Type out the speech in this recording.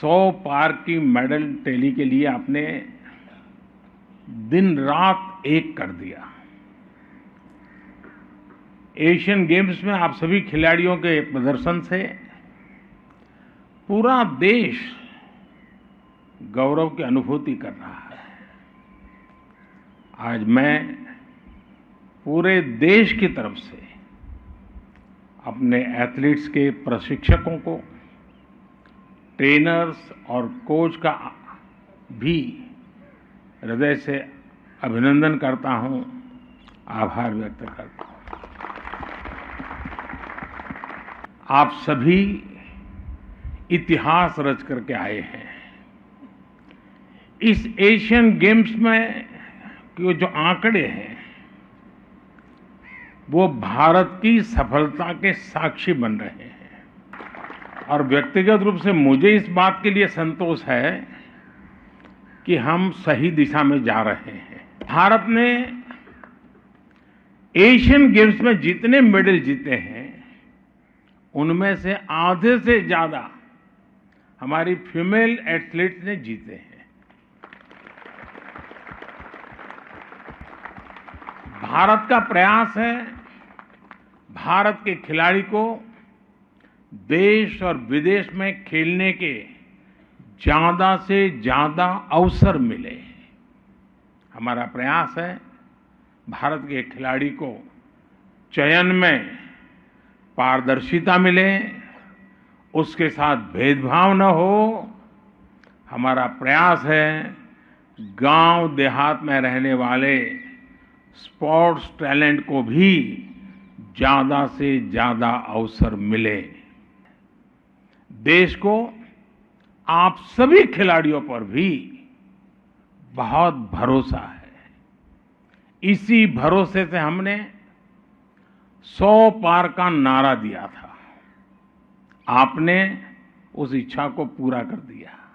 100 पार की medal tally के लिए आपने दिन रात एक कर दिया। एशियन गेम्स में आप सभी खिलाड़ियों के प्रदर्शन से पूरा देश गौरव की अनुभूति कर रहा है। आज मैं पूरे देश की तरफ से अपने एथलीट्स के प्रशिक्षकों को, ट्रेनर्स और कोच का भी हृदय से अभिनंदन करता हूं, आभार व्यक्त करता हूं। आप सभी इतिहास रच करके आए हैं। इस एशियन गेम्स में जो आंकड़े हैं वो भारत की सफलता के साक्षी बन रहे हैं और व्यक्तिगत रूप से मुझे इस बात के लिए संतोष है कि हम सही दिशा में जा रहे हैं। भारत ने एशियन गेम्स में जितने मेडल जीते हैं उनमें से आधे से ज्यादा हमारी फीमेल एथलीट्स ने जीते हैं। भारत का प्रयास है भारत के खिलाड़ी को देश और विदेश में खेलने के ज्यादा से ज्यादा अवसर मिले। हमारा प्रयास है भारत के खिलाड़ी को चयन में पारदर्शिता मिले, उसके साथ भेदभाव न हो। हमारा प्रयास है गांव देहात में रहने वाले स्पोर्ट्स टैलेंट को भी ज्यादा से ज्यादा अवसर मिले। देश को आप सभी खिलाड़ियों पर भी बहुत भरोसा है। इसी भरोसे से हमने 100 पार का नारा दिया था। आपने उस इच्छा को पूरा कर दिया।